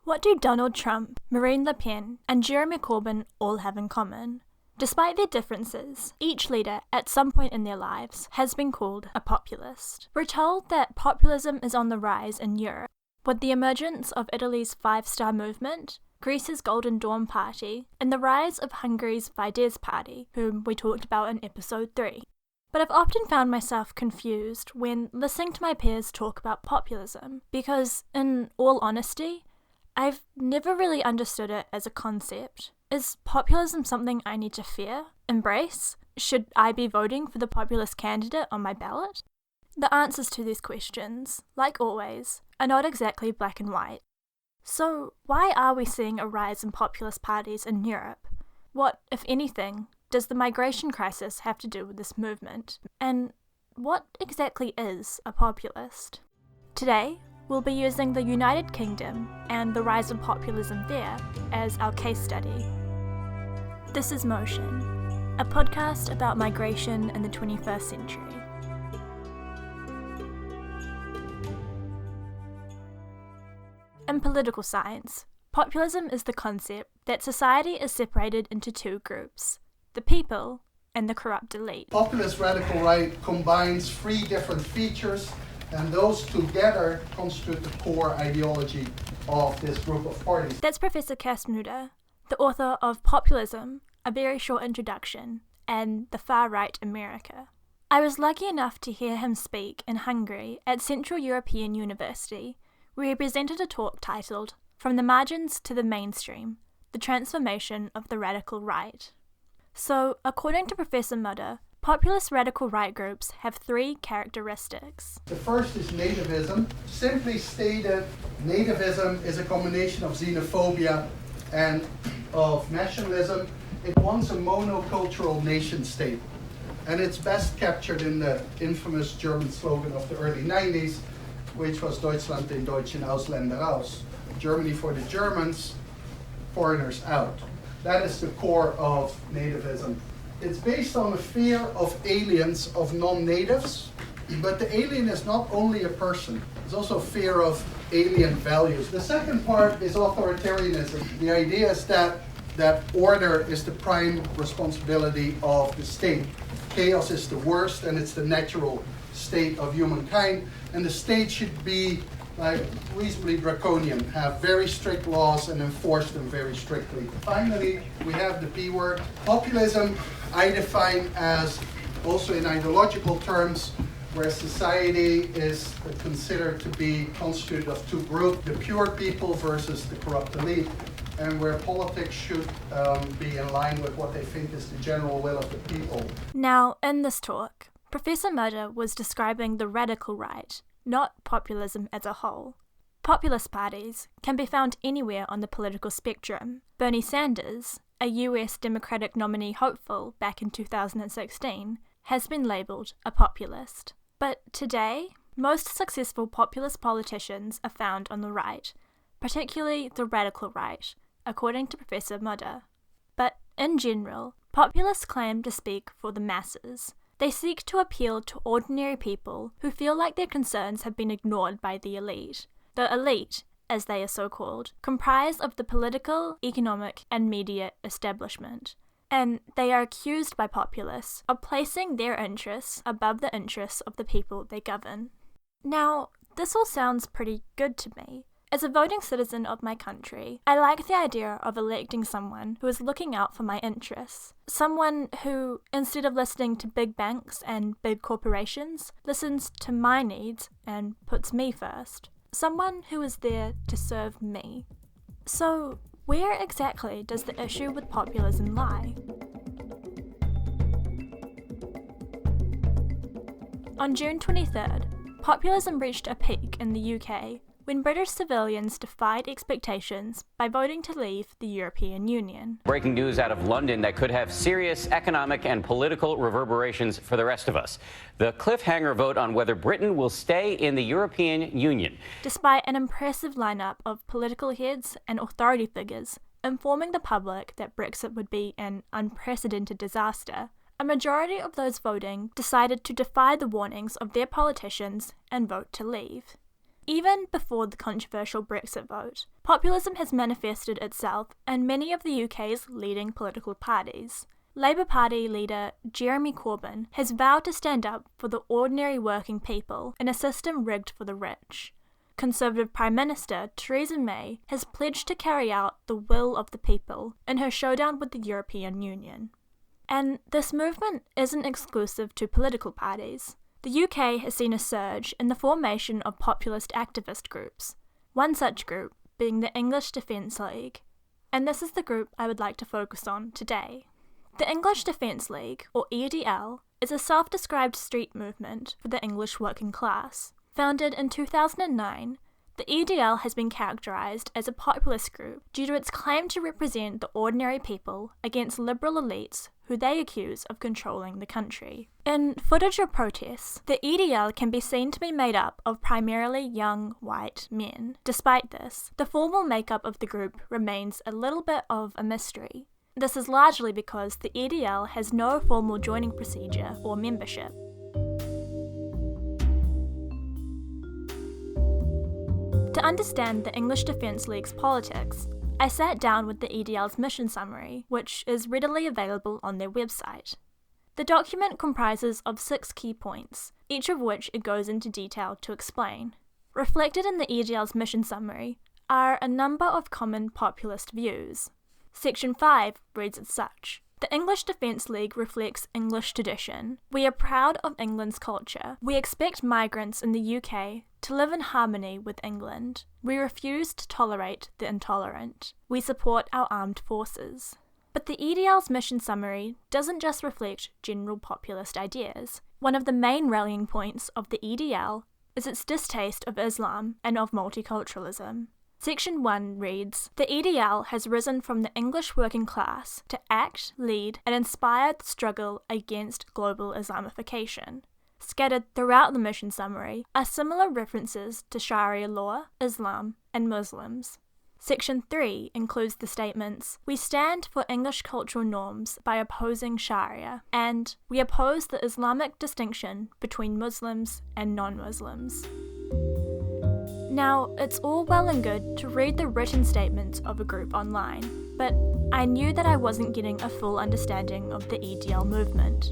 What do Donald Trump, Marine Le Pen, and Jeremy Corbyn all have in common? Despite their differences, each leader at some point in their lives has been called a populist. We're told that populism is on the rise in Europe, with the emergence of Italy's Five-Star Movement, Greece's Golden Dawn Party, and the rise of Hungary's Fidesz Party, whom we talked about in episode 3. But I've often found myself confused when listening to my peers talk about populism, because, in all honesty, I've never really understood it as a concept. Is populism something I need to fear? Embrace? Should I be voting for the populist candidate on my ballot? The answers to these questions, like always, are not exactly black and white. So, why are we seeing a rise in populist parties in Europe? What, if anything, does the migration crisis have to do with this movement? And what exactly is a populist? Today, we'll be using the United Kingdom and the rise of populism there as our case study. This is Motion, a podcast about migration in the 21st century. In political science, populism is the concept that society is separated into two groups, the people and the corrupt elite. Populist radical right combines three different features, and those together constitute the core ideology of this group of parties. That's Professor Kasmuda, the author of Populism, A Very Short Introduction, and The Far Right America. I was lucky enough to hear him speak in Hungary at Central European University, where he presented a talk titled From the Margins to the Mainstream, The Transformation of the Radical Right. So, according to Professor Muda, populist radical right groups have three characteristics. The first is nativism. Simply stated, nativism is a combination of xenophobia and of nationalism. It wants a monocultural nation state. And it's best captured in the infamous German slogan of the early 90s, which was Deutschland den Deutschen, Ausländer aus. Germany for the Germans, foreigners out. That is the core of nativism. It's based on a fear of aliens, of non-natives, but the alien is not only a person, it's also a fear of alien values. The second part is authoritarianism. The idea is that order is the prime responsibility of the state. Chaos is the worst, and it's the natural state of humankind, and the state should be reasonably draconian, have very strict laws and enforce them very strictly. Finally, we have the P word. Populism I define as, also in ideological terms, where society is considered to be constituted of two groups, the pure people versus the corrupt elite, and where politics should be in line with what they think is the general will of the people. Now, in this talk, Professor Muda was describing the radical right, not populism as a whole. Populist parties can be found anywhere on the political spectrum. Bernie Sanders, a US Democratic nominee hopeful back in 2016, has been labelled a populist. But today, most successful populist politicians are found on the right, particularly the radical right, according to Professor Muda. But in general, populists claim to speak for the masses. They seek to appeal to ordinary people who feel like their concerns have been ignored by the elite. The elite, as they are so called, comprise of the political, economic, and media establishment. And they are accused by populists of placing their interests above the interests of the people they govern. Now, this all sounds pretty good to me. As a voting citizen of my country, I like the idea of electing someone who is looking out for my interests. Someone who, instead of listening to big banks and big corporations, listens to my needs and puts me first. Someone who is there to serve me. So, where exactly does the issue with populism lie? On June 23rd, populism reached a peak in the UK when British civilians defied expectations by voting to leave the European Union. Breaking news out of London that could have serious economic and political reverberations for the rest of us. The cliffhanger vote on whether Britain will stay in the European Union. Despite an impressive lineup of political heads and authority figures informing the public that Brexit would be an unprecedented disaster, a majority of those voting decided to defy the warnings of their politicians and vote to leave. Even before the controversial Brexit vote, populism has manifested itself in many of the UK's leading political parties. Labour Party leader Jeremy Corbyn has vowed to stand up for the ordinary working people in a system rigged for the rich. Conservative Prime Minister Theresa May has pledged to carry out the will of the people in her showdown with the European Union. And this movement isn't exclusive to political parties. The UK has seen a surge in the formation of populist activist groups, one such group being the English Defence League. And this is the group I would like to focus on today. The English Defence League, or EDL, is a self-described street movement for the English working class. Founded in 2009, the EDL has been characterised as a populist group due to its claim to represent the ordinary people against liberal elites who they accuse of controlling the country. In footage of protests, the EDL can be seen to be made up of primarily young white men. Despite this, the formal makeup of the group remains a little bit of a mystery. This is largely because the EDL has no formal joining procedure or membership. To understand the English Defence League's politics, I sat down with the EDL's mission summary, which is readily available on their website. The document comprises of 6 key points, each of which it goes into detail to explain. Reflected in the EDL's mission summary are a number of common populist views. Section 5 reads as such: The English Defence League reflects English tradition. We are proud of England's culture. We expect migrants in the UK to live in harmony with England. We refuse to tolerate the intolerant. We support our armed forces. But the EDL's mission summary doesn't just reflect general populist ideas. One of the main rallying points of the EDL is its distaste of Islam and of multiculturalism. Section 1 reads, The EDL has risen from the English working class to act, lead, and inspire the struggle against global Islamification. Scattered throughout the mission summary are similar references to Sharia law, Islam, and Muslims. Section 3 includes the statements, We stand for English cultural norms by opposing Sharia, and we oppose the Islamic distinction between Muslims and non-Muslims. Now, it's all well and good to read the written statements of a group online, but I knew that I wasn't getting a full understanding of the EDL movement.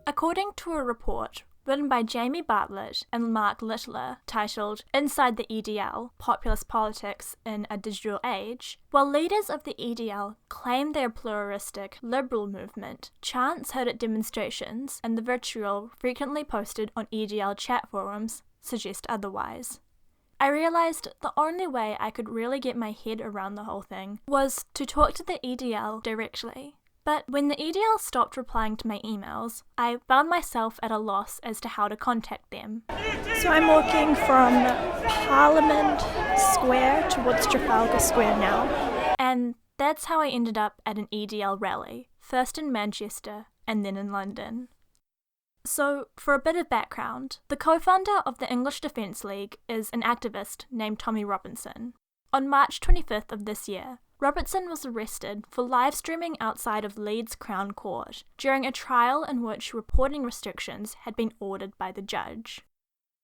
According to a report written by Jamie Bartlett and Mark Littler titled Inside the EDL, Populist Politics in a Digital Age, while leaders of the EDL claim they are pluralistic liberal movement, chants heard at demonstrations and the vitriol frequently posted on EDL chat forums suggest otherwise. I realised the only way I could really get my head around the whole thing was to talk to the EDL directly. But when the EDL stopped replying to my emails, I found myself at a loss as to how to contact them. So I'm walking from Parliament Square towards Trafalgar Square now, and that's how I ended up at an EDL rally, first in Manchester and then in London. So, for a bit of background, the co-founder of the English Defence League is an activist named Tommy Robinson. On March 25th of this year, Robertson was arrested for live streaming outside of Leeds Crown Court during a trial in which reporting restrictions had been ordered by the judge.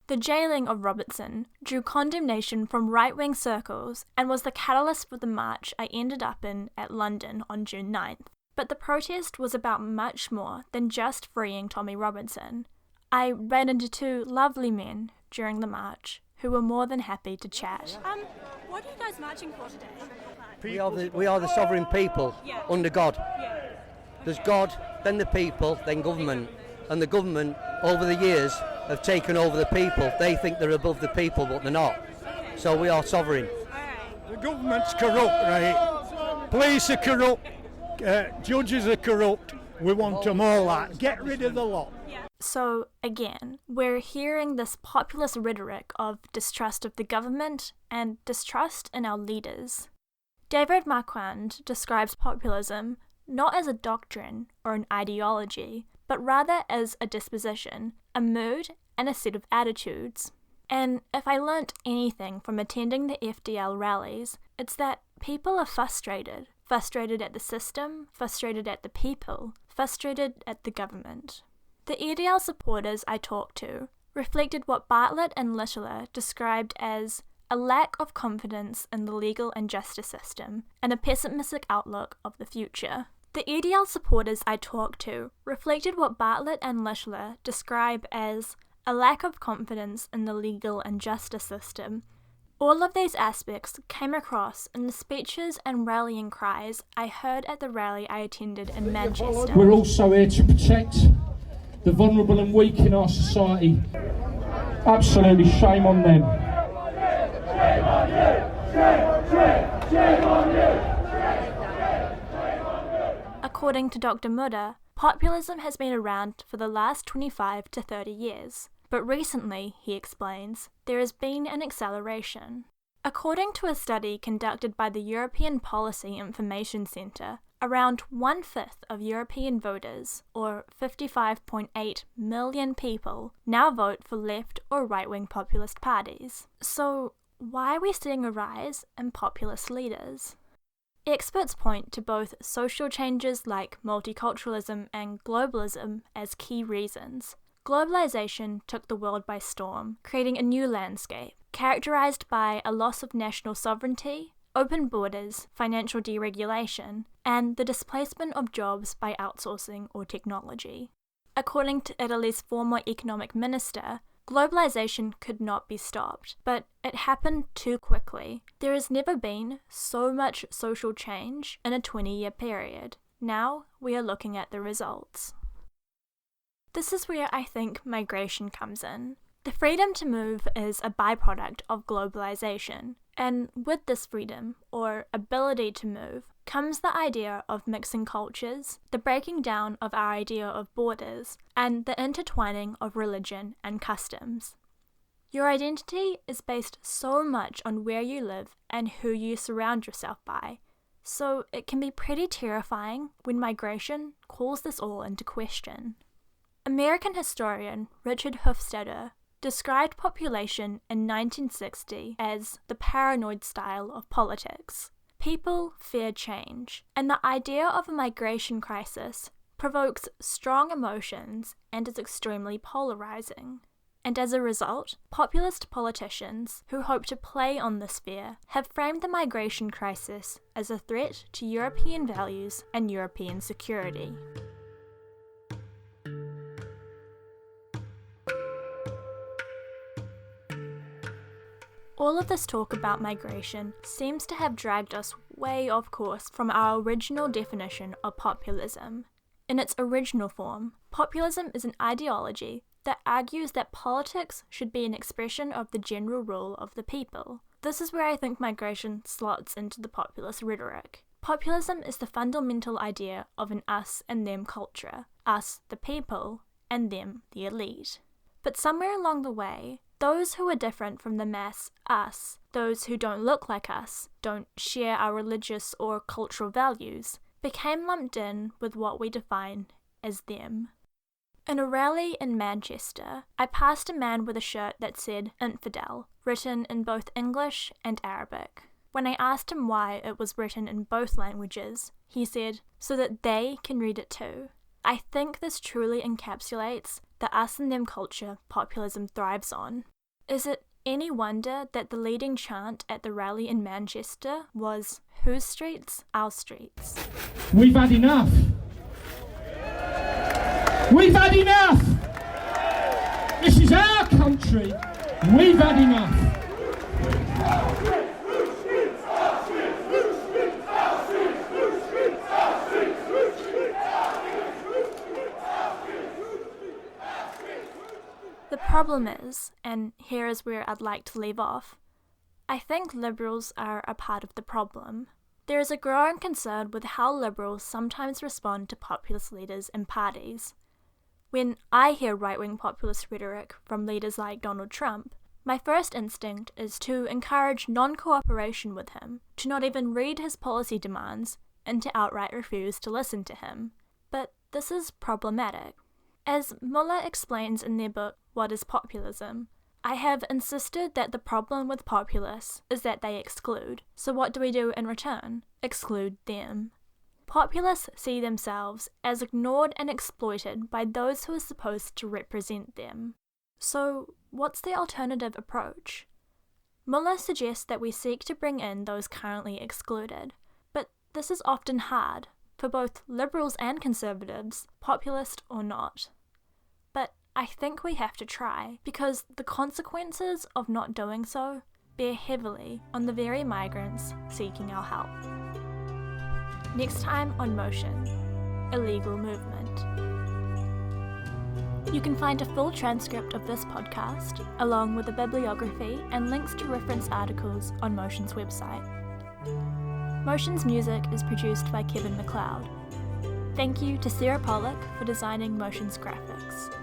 The jailing of Robertson drew condemnation from right-wing circles and was the catalyst for the march I ended up in at London on June 9th. But the protest was about much more than just freeing Tommy Robinson. I ran into 2 lovely men during the march who were more than happy to chat. What are you guys marching for today? We are the sovereign people under God. There's God, then the people, then government. And the government, over the years, have taken over the people. They think they're above the people, but they're not. So we are sovereign. The government's corrupt, right? Police are corrupt. Judges are corrupt. We want them all out. Get rid of the lot. So, again, we're hearing this populist rhetoric of distrust of the government and distrust in our leaders. David Marquand describes populism not as a doctrine or an ideology, but rather as a disposition, a mood, and a set of attitudes. And if I learnt anything from attending the FDL rallies, it's that people are frustrated. Frustrated at the system, frustrated at the people, frustrated at the government. The EDL supporters I talked to reflected what Bartlett and Littler described as a lack of confidence in the legal and justice system and a pessimistic outlook of the future. The EDL supporters I talked to reflected what Bartlett and Littler describe as a lack of confidence in the legal and justice system. All of these aspects came across in the speeches and rallying cries I heard at the rally I attended in Manchester. We're also here to protect the vulnerable and weak in our society. Absolutely shame on them. Shame on you! Shame on you! According to Dr. Mutter, populism has been around for the last 25 to 30 years. But recently, he explains, there has been an acceleration. According to a study conducted by the European Policy Information Centre, around 1/5 of European voters, or 55.8 million people, now vote for left or right-wing populist parties. So, why are we seeing a rise in populist leaders? Experts point to both social changes like multiculturalism and globalism as key reasons. Globalization took the world by storm, creating a new landscape, characterized by a loss of national sovereignty, open borders, financial deregulation, and the displacement of jobs by outsourcing or technology. According to Italy's former economic minister, globalization could not be stopped, but it happened too quickly. There has never been so much social change in a 20-year period. Now we are looking at the results. This is where I think migration comes in. The freedom to move is a byproduct of globalization, and with this freedom, or ability to move, comes the idea of mixing cultures, the breaking down of our idea of borders, and the intertwining of religion and customs. Your identity is based so much on where you live and who you surround yourself by, so it can be pretty terrifying when migration calls this all into question. American historian Richard Hofstadter described population in 1960 as the paranoid style of politics. People fear change, and the idea of a migration crisis provokes strong emotions and is extremely polarizing. And as a result, populist politicians who hope to play on this fear have framed the migration crisis as a threat to European values and European security. All of this talk about migration seems to have dragged us way off course from our original definition of populism. In its original form, populism is an ideology that argues that politics should be an expression of the general rule of the people. This is where I think migration slots into the populist rhetoric. Populism is the fundamental idea of an us and them culture, us the people, and them the elite. But somewhere along the way, those who are different from the mass us, those who don't look like us, don't share our religious or cultural values, became lumped in with what we define as them. In a rally in Manchester, I passed a man with a shirt that said infidel, written in both English and Arabic. When I asked him why it was written in both languages, he said, so that they can read it too. I think this truly encapsulates the us and them culture populism thrives on. Is it any wonder that the leading chant at the rally in Manchester was, whose streets? Our streets. We've had enough. We've had enough. This is our country. We've had enough. The problem is, and here is where I'd like to leave off, I think liberals are a part of the problem. There is a growing concern with how liberals sometimes respond to populist leaders and parties. When I hear right-wing populist rhetoric from leaders like Donald Trump, my first instinct is to encourage non-cooperation with him, to not even read his policy demands, and to outright refuse to listen to him. But this is problematic. As Muller explains in their book, What is Populism? I have insisted that the problem with populists is that they exclude. So what do we do in return? Exclude them. Populists see themselves as ignored and exploited by those who are supposed to represent them. So, what's the alternative approach? Muller suggests that we seek to bring in those currently excluded, but this is often hard, for both liberals and conservatives, populist or not. But I think we have to try, because the consequences of not doing so bear heavily on the very migrants seeking our help. Next time on Motion, illegal movement. You can find a full transcript of this podcast, along with a bibliography and links to reference articles on Motion's website. Motion's music is produced by Kevin MacLeod. Thank you to Sarah Pollock for designing Motion's graphics.